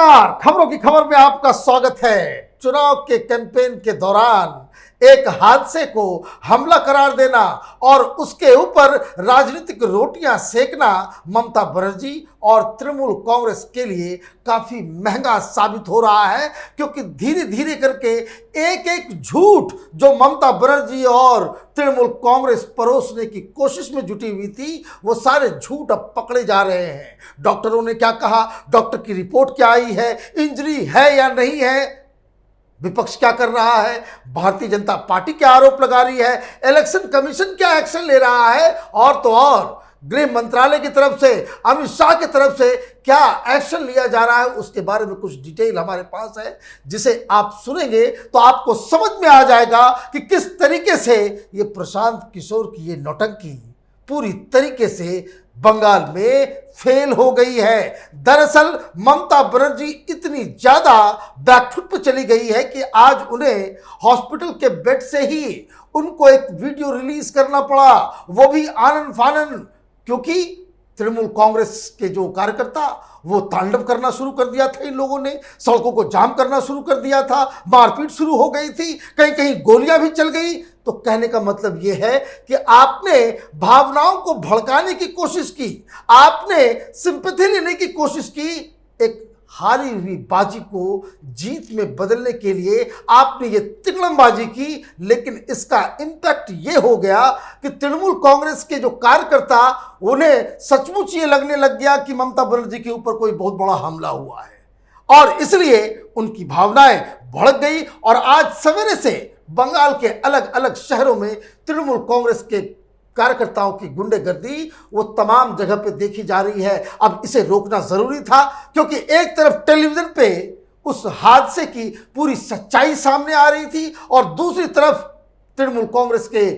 नमस्कार, खबरों की खबर में आपका स्वागत है। चुनाव के कैंपेन के दौरान एक हादसे को हमला करार देना और उसके ऊपर राजनीतिक रोटियां सेकना ममता बनर्जी और तृणमूल कांग्रेस के लिए काफी महंगा साबित हो रहा है, क्योंकि धीरे धीरे करके एक एक झूठ जो ममता बनर्जी और तृणमूल कांग्रेस परोसने की कोशिश में जुटी हुई थी, वो सारे झूठ अब पकड़े जा रहे हैं। डॉक्टरों ने क्या कहा, डॉक्टर की रिपोर्ट क्या आई है, इंजरी है या नहीं है, विपक्ष क्या कर रहा है, भारतीय जनता पार्टी क्या आरोप लगा रही है, इलेक्शन कमीशन क्या एक्शन ले रहा है, और तो और गृह मंत्रालय की तरफ से, अमित शाह की तरफ से क्या एक्शन लिया जा रहा है, उसके बारे में कुछ डिटेल हमारे पास है, जिसे आप सुनेंगे तो आपको समझ में आ जाएगा कि किस तरीके से ये प्रशांत किशोर की ये नौटंकी पूरी तरीके से बंगाल में फेल हो गई है। दरअसल ममता बनर्जी इतनी ज्यादा बैकफुट पर चली गई है कि आज उन्हें हॉस्पिटल के बेड से ही उनको एक वीडियो रिलीज करना पड़ा, वो भी आनन फानन, क्योंकि तृणमूल कांग्रेस के जो कार्यकर्ता वो तांडव करना शुरू कर दिया था। इन लोगों ने सड़कों को जाम करना शुरू कर दिया था, मारपीट शुरू हो गई थी, कहीं कहीं गोलियां भी चल गई। तो कहने का मतलब यह है कि आपने भावनाओं को भड़काने की कोशिश की, आपने सिंपैथी लेने की कोशिश की, एक हारी हुई बाजी को जीत में बदलने के लिए आपने ये तिकड़मबाजी की। लेकिन इसका इंपैक्ट ये हो गया कि तृणमूल कांग्रेस के जो कार्यकर्ता, उन्हें सचमुच ये लगने लग गया कि ममता बनर्जी के ऊपर कोई बहुत बड़ा हमला हुआ है, और इसलिए उनकी भावनाएं भड़क गई। और आज सवेरे से बंगाल के अलग अलग शहरों में तृणमूल कांग्रेस के कार्यकर्ताओं की गुंडेगर्दी वो तमाम जगह पे देखी जा रही है। अब इसे रोकना जरूरी था, क्योंकि एक तरफ टेलीविजन पे उस हादसे की पूरी सच्चाई सामने आ रही थी और दूसरी तरफ तृणमूल कांग्रेस के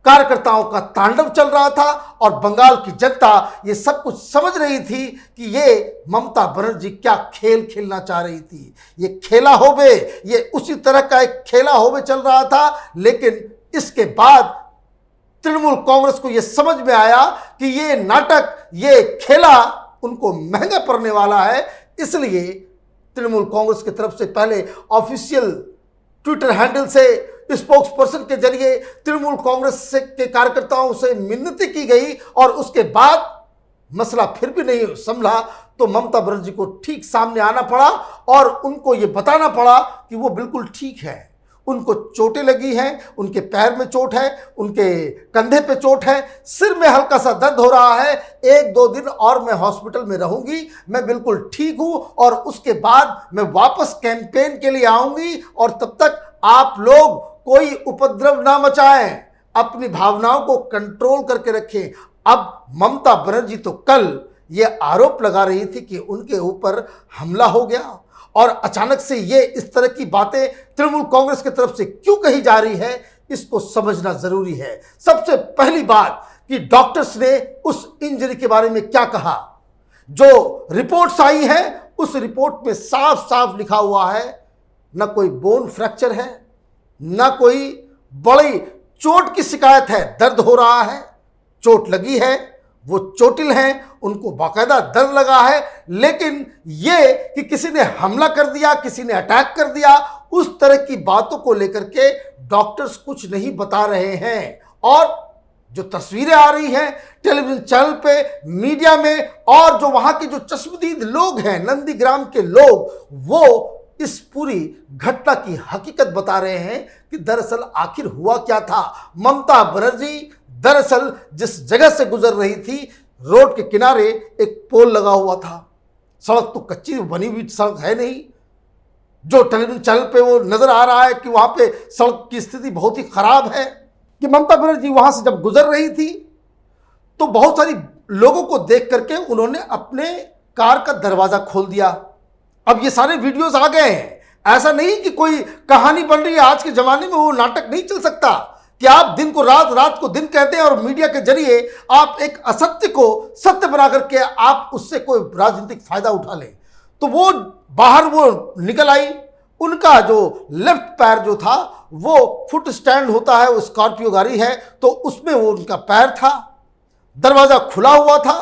कार्यकर्ताओं का तांडव चल रहा था, और बंगाल की जनता ये सब कुछ समझ रही थी कि ये ममता बनर्जी क्या खेल खेलना चाह रही थी। ये खेला होबे, ये उसी तरह का एक खेला होबे चल रहा था। लेकिन इसके बाद तृणमूल कांग्रेस को यह समझ में आया कि ये नाटक, ये खेला उनको महंगा पड़ने वाला है। इसलिए तृणमूल कांग्रेस की तरफ से पहले ऑफिशियल ट्विटर हैंडल से, स्पोक्स पर्सन के जरिए तृणमूल कांग्रेस के कार्यकर्ताओं से मिन्नती की गई, और उसके बाद मसला फिर भी नहीं संभला तो ममता बनर्जी को ठीक सामने आना पड़ा और उनको यह बताना पड़ा कि वो बिल्कुल ठीक है। उनको चोटें लगी हैं, उनके पैर में चोट है, उनके कंधे पे चोट है, सिर में हल्का सा दर्द हो रहा है, 1-2 दिन और मैं हॉस्पिटल में रहूंगी, मैं बिल्कुल ठीक हूं, और उसके बाद मैं वापस कैंपेन के लिए आऊंगी, और तब तक आप लोग कोई उपद्रव ना मचाएं, अपनी भावनाओं को कंट्रोल करके रखें। अब ममता बनर्जी तो कल ये आरोप लगा रही थी कि उनके ऊपर हमला हो गया, और अचानक से ये इस तरह की बातें तृणमूल कांग्रेस की तरफ से क्यों कही जा रही है, इसको समझना जरूरी है। सबसे पहली बात कि डॉक्टर्स ने उस इंजरी के बारे में क्या कहा। जो रिपोर्ट्स आई है उस रिपोर्ट में साफ साफ लिखा हुआ है, न कोई बोन फ्रैक्चर है, न कोई बड़ी चोट की शिकायत है, दर्द हो रहा है, चोट लगी है, वो चोटिल हैं, उनको बाकायदा दर्द लगा है। लेकिन ये कि किसी ने हमला कर दिया, किसी ने अटैक कर दिया, उस तरह की बातों को लेकर के डॉक्टर्स कुछ नहीं बता रहे हैं। और जो तस्वीरें आ रही हैं टेलीविजन चैनल पे, मीडिया में, और जो वहां के जो चश्मदीद लोग हैं, नंदीग्राम के लोग, वो इस पूरी घटना की हकीकत बता रहे हैं कि दरअसल आखिर हुआ क्या था। ममता बनर्जी दरअसल जिस जगह से गुजर रही थी, रोड के किनारे एक पोल लगा हुआ था, सड़क तो कच्ची बनी हुई सड़क है नहीं। जो टेलीविजन चैनल पे वो नजर आ रहा है कि वहां पे सड़क की स्थिति बहुत ही खराब है, कि ममता बनर्जी वहां से जब गुजर रही थी तो बहुत सारी लोगों को देख करके उन्होंने अपने कार का दरवाजा खोल दिया। अब ये सारे वीडियोस आ गए हैं, ऐसा नहीं कि कोई कहानी बन रही है। आज के जमाने में वो नाटक नहीं चल सकता कि आप दिन को रात, रात को दिन कहते हैं, और मीडिया के जरिए आप एक असत्य को सत्य बना करके आप उससे कोई राजनीतिक फायदा उठा लें। तो वो बाहर वो निकल आई, उनका जो लेफ्ट पैर जो था, वो फुट स्टैंड होता है, वो स्कॉर्पियो गाड़ी है, तो उसमें वो उनका पैर था, दरवाजा खुला हुआ था,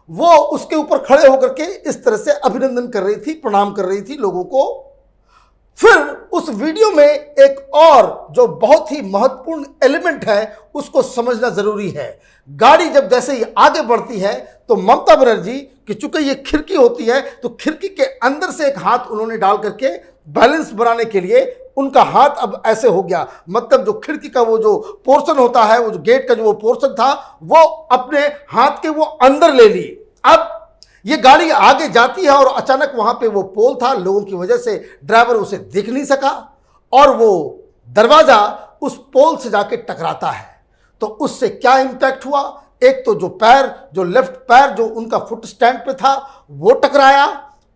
वो उसके ऊपर खड़े होकर के इस तरह से अभिनंदन कर रही थी, प्रणाम कर रही थी लोगों को। फिर उस वीडियो में एक और जो बहुत ही महत्वपूर्ण एलिमेंट है उसको समझना जरूरी है। गाड़ी जब जैसे ही आगे बढ़ती है तो ममता बनर्जी की, चूंकि ये खिड़की होती है, तो खिड़की के अंदर से एक हाथ उन्होंने डाल करके बैलेंस बनाने के लिए उनका हाथ अब ऐसे हो गया, मतलब जो खिड़की का वो जो पोर्शन होता है, वो जो गेट का जो वो पोर्शन था, वो अपने हाथ के वो अंदर ले ली। अब ये गाड़ी आगे जाती है और अचानक वहां पे वो पोल था, लोगों की वजह से ड्राइवर उसे देख नहीं सका और वो दरवाजा उस पोल से जाके टकराता है। तो उससे क्या इंपैक्ट हुआ? एक तो जो पैर, जो लेफ्ट पैर जो उनका फुट स्टैंड पे था वो टकराया,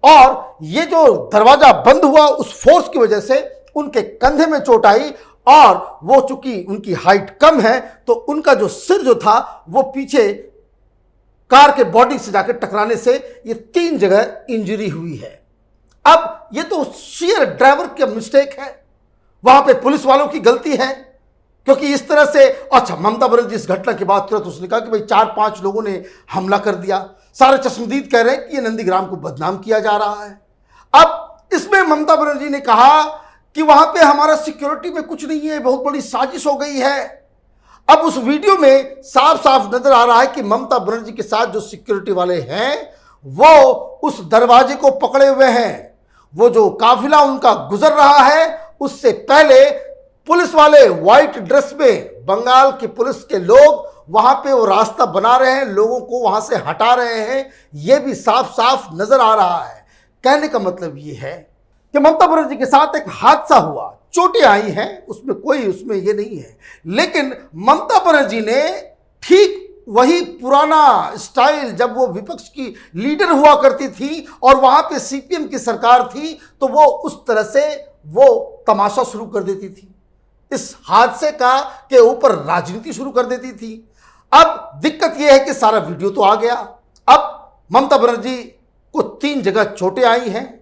और ये जो दरवाजा बंद हुआ उस फोर्स की वजह से उनके कंधे में चोट आई, और वो चूंकि उनकी हाइट कम है तो उनका जो सिर जो था वो पीछे कार के बॉडी से जाकर टकराने से ये 3 जगह इंजरी हुई है। अब ये तो शेयर ड्राइवर का मिस्टेक है, वहां पे पुलिस वालों की गलती है, क्योंकि इस तरह से, अच्छा ममता बनर्जी इस घटना के बाद तुरंत उसने कहा कि भाई 4-5 लोगों ने हमला कर दिया, सारे चश्मदीद कह रहे हैं कि ये नंदीग्राम को बदनाम किया जा रहा है। अब इसमें ममता बनर्जी ने कहा कि वहां पे हमारा सिक्योरिटी में कुछ नहीं है, बहुत बड़ी साजिश हो गई है। अब उस वीडियो में साफ साफ नजर आ रहा है कि ममता बनर्जी के साथ जो सिक्योरिटी वाले हैं वो उस दरवाजे को पकड़े हुए हैं। वो जो काफिला उनका गुजर रहा है उससे पहले पुलिस वाले व्हाइट ड्रेस में, बंगाल की पुलिस के लोग वहां पे वो रास्ता बना रहे हैं, लोगों को वहां से हटा रहे हैं। ये भी साफ साफ नजर आ रहा है। कहने का मतलब ये है कि ममता बनर्जी के साथ एक हादसा हुआ, चोटें आई हैं, उसमें ये नहीं है, लेकिन ममता बनर्जी ने ठीक वही पुराना स्टाइल, जब वो विपक्ष की लीडर हुआ करती थी और वहां पे सीपीएम की सरकार थी, तो वो उस तरह से वो तमाशा शुरू कर देती थी, इस हादसे का के ऊपर राजनीति शुरू कर देती थी। अब दिक्कत यह है कि सारा वीडियो तो आ गया। अब ममता बनर्जी को 3 जगह चोटें आई हैं,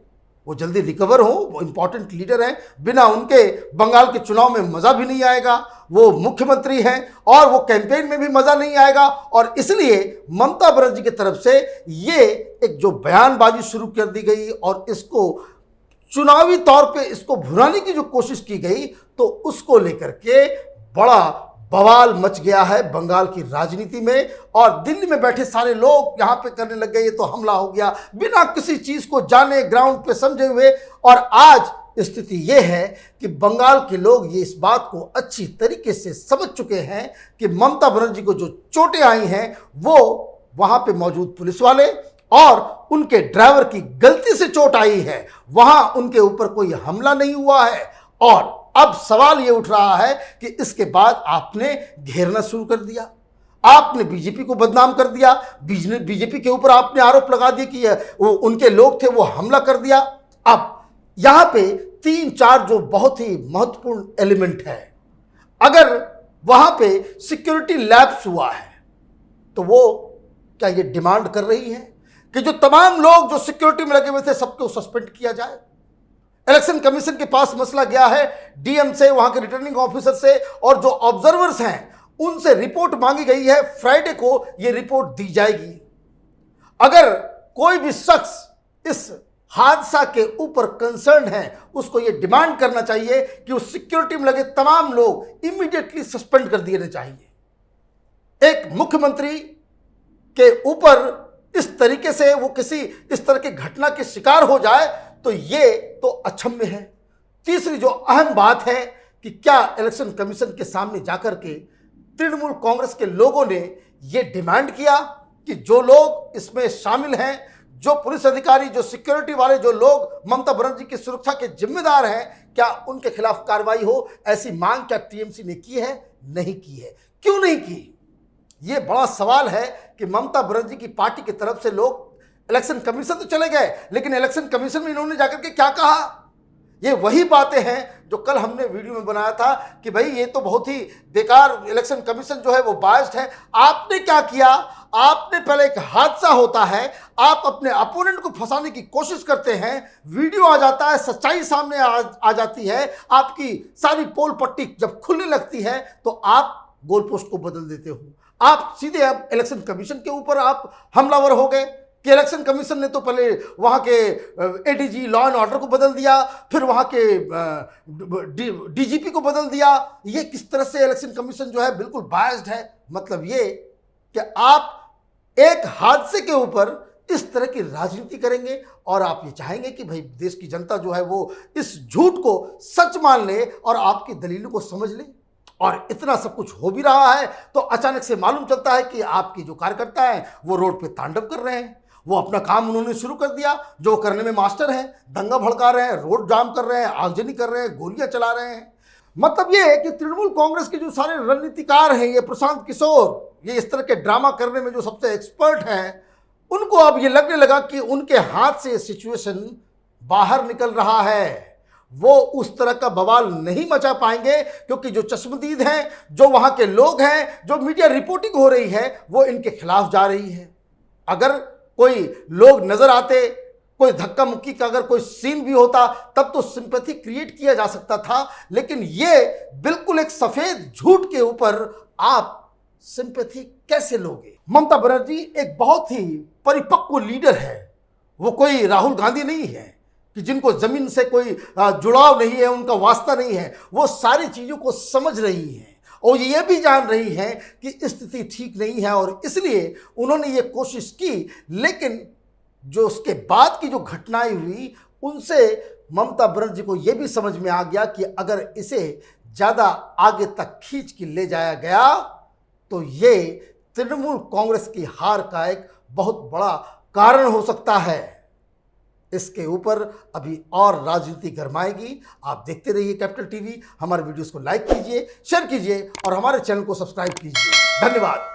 वो जल्दी रिकवर हो, वो इंपॉर्टेंट लीडर हैं, बिना उनके बंगाल के चुनाव में मज़ा भी नहीं आएगा, वो मुख्यमंत्री हैं और वो कैंपेन में भी मज़ा नहीं आएगा। और इसलिए ममता बनर्जी की तरफ से ये एक जो बयानबाजी शुरू कर दी गई और इसको चुनावी तौर पे इसको भुनाने की जो कोशिश की गई, तो उसको लेकर के बड़ा बवाल मच गया है बंगाल की राजनीति में, और दिल्ली में बैठे सारे लोग यहाँ पे करने लग गए ये तो हमला हो गया, बिना किसी चीज को जाने, ग्राउंड पे समझे हुए। और आज स्थिति ये है कि बंगाल के लोग ये इस बात को अच्छी तरीके से समझ चुके हैं कि ममता बनर्जी को जो चोटें आई हैं वो वहां पे मौजूद पुलिस वाले और उनके ड्राइवर की गलती से चोट आई है, वहां उनके ऊपर कोई हमला नहीं हुआ है। और अब सवाल ये उठ रहा है कि इसके बाद आपने घेरना शुरू कर दिया, आपने बीजेपी को बदनाम कर दिया, बीजेपी के ऊपर आपने आरोप लगा दिया कि वो उनके लोग थे, वो हमला कर दिया। अब यहां पे 3-4 जो बहुत ही महत्वपूर्ण एलिमेंट है, अगर वहां पे सिक्योरिटी लैप्स हुआ है तो वो क्या ये डिमांड कर रही है कि जो तमाम लोग जो सिक्योरिटी में लगे हुए थे सबको सस्पेंड किया जाए? इलेक्शन कमीशन के पास मसला गया है, डीएम से, वहां के रिटर्निंग ऑफिसर से, और जो ऑब्जर्वर्स हैं उनसे रिपोर्ट मांगी गई है। फ्राइडे को यह रिपोर्ट दी जाएगी। अगर कोई भी शख्स इस हादसा के ऊपर कंसर्न है, उसको यह डिमांड करना चाहिए कि उस सिक्योरिटी में लगे तमाम लोग इमीडिएटली सस्पेंड कर दिए चाहिए। एक मुख्यमंत्री के ऊपर इस तरीके से वो किसी इस तरह की घटना के शिकार हो जाए तो ये तो अक्षम्य है। तीसरी जो अहम बात है कि क्या इलेक्शन कमीशन के सामने जाकर के तृणमूल कांग्रेस के लोगों ने ये डिमांड किया कि जो लोग इसमें शामिल हैं, जो पुलिस अधिकारी, जो सिक्योरिटी वाले, जो लोग ममता बनर्जी की सुरक्षा के जिम्मेदार हैं, क्या उनके खिलाफ कार्रवाई हो? ऐसी मांग क्या टीएमसी ने की है? नहीं की है। क्यों नहीं की? ये बड़ा सवाल है कि ममता बनर्जी की पार्टी की तरफ से लोग इलेक्शन कमीशन तो चले गए, लेकिन इलेक्शन कमीशन में इन्होंने जाकर के क्या कहा? ये वही बातें हैं जो कल हमने वीडियो में बनाया था कि भाई ये तो बहुत ही बेकार, इलेक्शन कमीशन जो है वो बायस्ड है। आपने क्या किया? आपने पहले एक हादसा होता है, आप अपने अपोनेंट को फंसाने की कोशिश करते हैं, वीडियो आ जाता है, सच्चाई सामने आ जाती है, आपकी सारी पोल पट्टी जब खुलने लगती है तो आप गोल पोस्ट को बदल देते हो। आप सीधे अब इलेक्शन कमीशन के ऊपर आप हमलावर हो गए कि इलेक्शन कमीशन ने तो पहले वहाँ के एडीजी लॉ एंड ऑर्डर को बदल दिया, फिर वहाँ के डीजीपी को बदल दिया। ये किस तरह से इलेक्शन कमीशन जो है बिल्कुल बायस्ड है। मतलब ये कि आप एक हादसे के ऊपर इस तरह की राजनीति करेंगे और आप ये चाहेंगे कि भाई देश की जनता जो है वो इस झूठ को सच मान ले और आपकी दलीलों को समझ ले। और इतना सब कुछ हो भी रहा है तो अचानक से मालूम चलता है कि आपके जो कार्यकर्ता हैं वो रोड पे तांडव कर रहे हैं। वो अपना काम उन्होंने शुरू कर दिया जो करने में मास्टर हैं, दंगा भड़का रहे हैं, रोड जाम कर रहे हैं, आगजनी कर रहे हैं, गोलियां चला रहे हैं। मतलब ये है कि तृणमूल कांग्रेस के जो सारे रणनीतिकार हैं, ये प्रशांत किशोर, ये इस तरह के ड्रामा करने में जो सबसे एक्सपर्ट हैं, उनको अब ये लगने लगा कि उनके हाथ से सिचुएशन बाहर निकल रहा है। वो उस तरह का बवाल नहीं मचा पाएंगे क्योंकि जो चश्मदीद हैं, जो वहां के लोग हैं, जो मीडिया रिपोर्टिंग हो रही है वो इनके खिलाफ जा रही है। अगर कोई लोग नजर आते, कोई धक्का मुक्की का अगर कोई सीन भी होता तब तो सिंपैथी क्रिएट किया जा सकता था, लेकिन ये बिल्कुल एक सफेद झूठ के ऊपर आप सिंपैथी कैसे लोगे? ममता बनर्जी एक बहुत ही परिपक्व लीडर है। वो कोई राहुल गांधी नहीं है कि जिनको जमीन से कोई जुड़ाव नहीं है, उनका वास्ता नहीं है। वो सारी चीजों को समझ रही हैं और ये भी जान रही हैं कि स्थिति ठीक नहीं है और इसलिए उन्होंने ये कोशिश की। लेकिन जो उसके बाद की जो घटनाएं हुई उनसे ममता बनर्जी को ये भी समझ में आ गया कि अगर इसे ज़्यादा आगे तक खींच के ले जाया गया तो ये तृणमूल कांग्रेस की हार का एक बहुत बड़ा कारण हो सकता है। इसके ऊपर अभी और राजनीति गरमाएगी। आप देखते रहिए कैपिटल टीवी। हमारे वीडियोस को लाइक कीजिए, शेयर कीजिए और हमारे चैनल को सब्सक्राइब कीजिए। धन्यवाद।